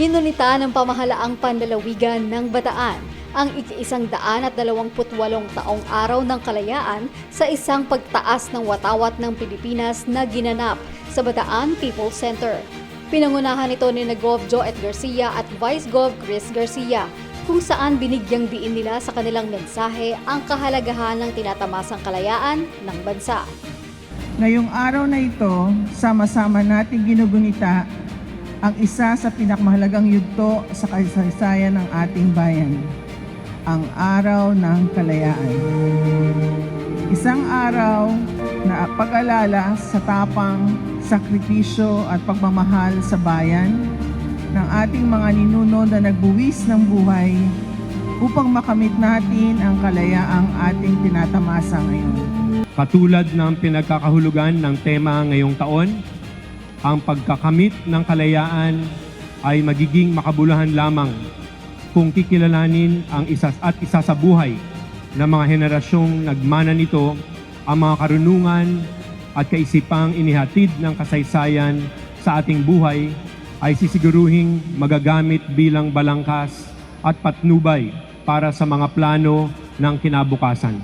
Ginunita ng pamahalaang panlalawigan ng Bataan ang ik-128 taong araw ng kalayaan sa isang pagtaas ng watawat ng Pilipinas na ginanap sa Bataan People's Center. Pinangunahan ito ni Gov. Joet Garcia at Vice Gov. Chris Garcia, kung saan binigyang diin nila sa kanilang mensahe ang kahalagahan ng tinatamasang kalayaan ng bansa. Ngayong araw na ito, sama-sama nating ginugunita ang isa sa pinakamahalagang yugto sa kasaysayan ng ating bayan, ang Araw ng Kalayaan. Isang araw na pag-alala sa tapang, sakripisyo at pagmamahal sa bayan ng ating mga ninuno na nagbuwis ng buhay upang makamit natin ang kalayaang ating tinatamasa ngayon. Katulad ng pinagkakahulugan ng tema ngayong taon, ang pagkakamit ng kalayaan ay magiging makabuluhan lamang kung kikilalanin ang isa sa buhay ng mga henerasyong nagmana nito ang mga karunungan at kaisipang inihatid ng kasaysayan sa ating buhay ay sisiguruhing magagamit bilang balangkas at patnubay para sa mga plano ng kinabukasan.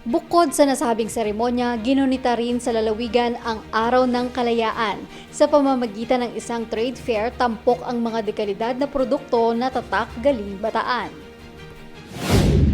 Bukod sa nasabing seremonya, ginunita rin sa lalawigan ang Araw ng Kalayaan. Sa pamamagitan ng isang trade fair, tampok ang mga dekalidad na produkto na tatak galing Bataan.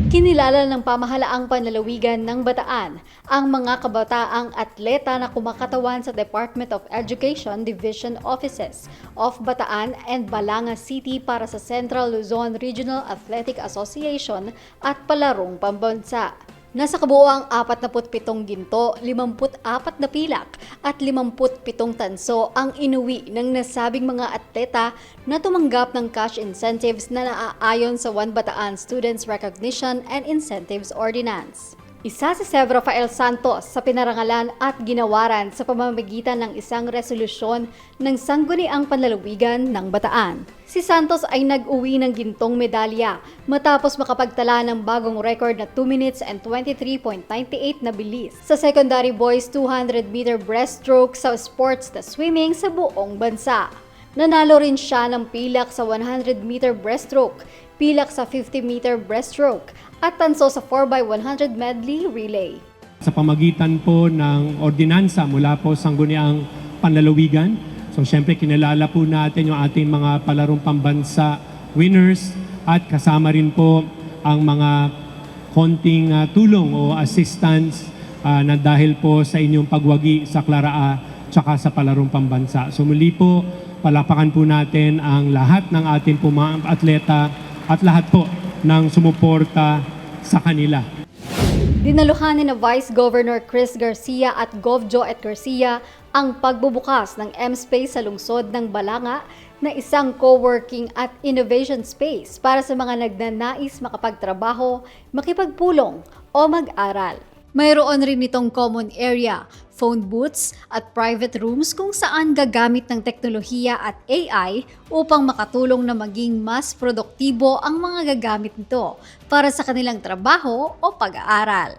Kinilala ng pamahalaang panlalawigan ng Bataan ang mga kabataang atleta na kumakatawan sa Department of Education Division Offices of Bataan and Balanga City para sa Central Luzon Regional Athletic Association at Palarong Pambansa. Nasa kabuoang 47 ginto, 54 na pilak at 57 tanso ang inuwi ng nasabing mga atleta na tumanggap ng cash incentives na naaayon sa One Bataan Students Recognition and Incentives Ordinance. Isa si Seb Rafael Santos sa pinarangalan at ginawaran sa pamamagitan ng isang resolusyon ng Sangguniang Panlalawigan ng Bataan. Si Santos ay nag-uwi ng gintong medalya matapos makapagtala ng bagong record na 2 minutes and 23.98 na bilis sa secondary boys 200-meter breaststroke sa sports na swimming sa buong bansa. Nanalo rin siya ng pilak sa 100-meter breaststroke, pilak sa 50-meter breaststroke at tanso sa 4x100 medley relay. Sa pamagitan po ng ordinansa mula po sa Sangguniang Panlalawigan, so syempre kinilala po natin yung ating mga palarong pambansa winners at kasama rin po ang mga konting tulong o assistance na dahil po sa inyong pagwagi sa Clara tsaka sa palarong pambansa. So muli po, palapakan po natin ang lahat ng ating po mga atleta at lahat po ng sumuporta sa kanila. Dinaluhan ni Vice Governor Chris Garcia at Gov. Joet Garcia ang pagbubukas ng M-Space sa lungsod ng Balanga na isang co-working at innovation space para sa mga nagnanais makapagtrabaho, makipagpulong o mag-aral. Mayroon rin itong common area, phone booths at private rooms kung saan gagamit ng teknolohiya at AI upang makatulong na maging mas produktibo ang mga gagamit nito para sa kanilang trabaho o pag-aaral.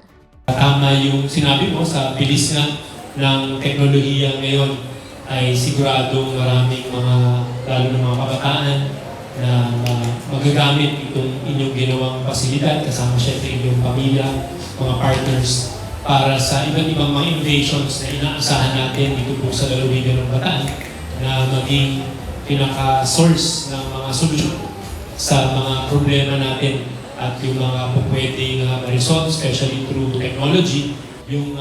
Tama yung sinabi mo sa bilis nga ng teknolohiya ngayon ay sigurado maraming mga, lalo ng mga kabataan na magagamit itong inyong ginawang pasilidad kasama syempre inyong pamilya, mga partners para sa iba't ibang mga innovations na inaasahan natin dito po sa lalawigan ng Bataan na maging pinaka-source ng mga solusyon sa mga problema natin at yung mga pwedeng ma-resolve, especially through technology, yung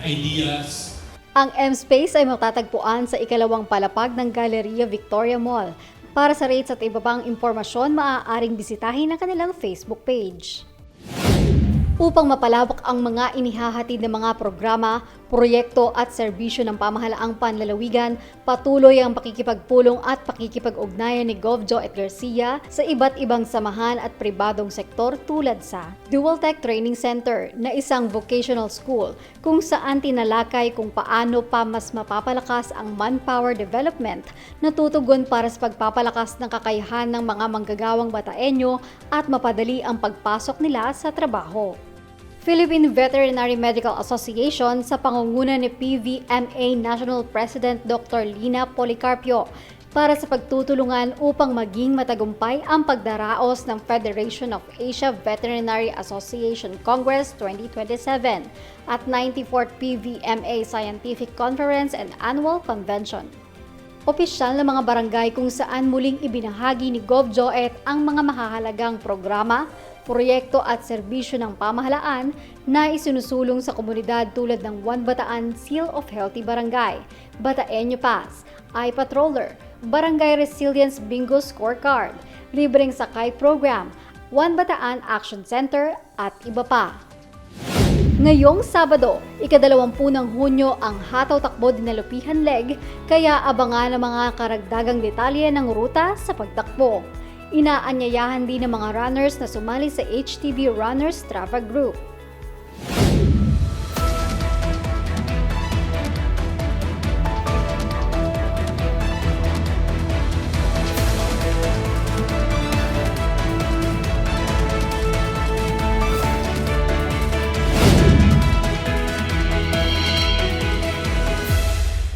ideas. Ang M-Space ay matatagpuan sa ikalawang palapag ng Galleria Victoria Mall. Para sa rates at iba pang impormasyon, maaaring bisitahin ang kanilang Facebook page. Upang mapalawak ang mga inihahatid ng mga programa, proyekto at serbisyo ng pamahalaang panlalawigan, patuloy ang pakikipagpulong at pakikipag-ugnayan ni Gov. Joet Garcia sa iba't ibang samahan at pribadong sektor tulad sa Dual Tech Training Center na isang vocational school kung saan tinalakay kung paano pa mas mapapalakas ang manpower development na tutugon para sa pagpapalakas ng kakayahan ng mga manggagawang Bataenyo at mapadali ang pagpasok nila sa trabaho. Philippine Veterinary Medical Association sa pangunguna ni PVMA National President Dr. Lina Policarpio para sa pagtutulungan upang maging matagumpay ang pagdaraos ng Federation of Asia Veterinary Association Congress 2027 at 94th PVMA Scientific Conference and Annual Convention. Opisyal na mga barangay kung saan muling ibinahagi ni Gov. Joet ang mga mahahalagang programa, proyekto at serbisyo ng pamahalaan na isinusulong sa komunidad tulad ng One Bataan Seal of Healthy Barangay, Bataeño Pass, iPatroller, Barangay Resilience Bingo Scorecard, libreng sakay program, One Bataan Action Center at iba pa. Ngayong Sabado, ika-20 ng Hunyo ang Hataw Takbo Dinalupihan Leg, kaya abangan ang mga karagdagang detalye ng ruta sa pagtakbo. Inaanyayahan din ng mga runners na sumali sa HTB Runners Strava Group.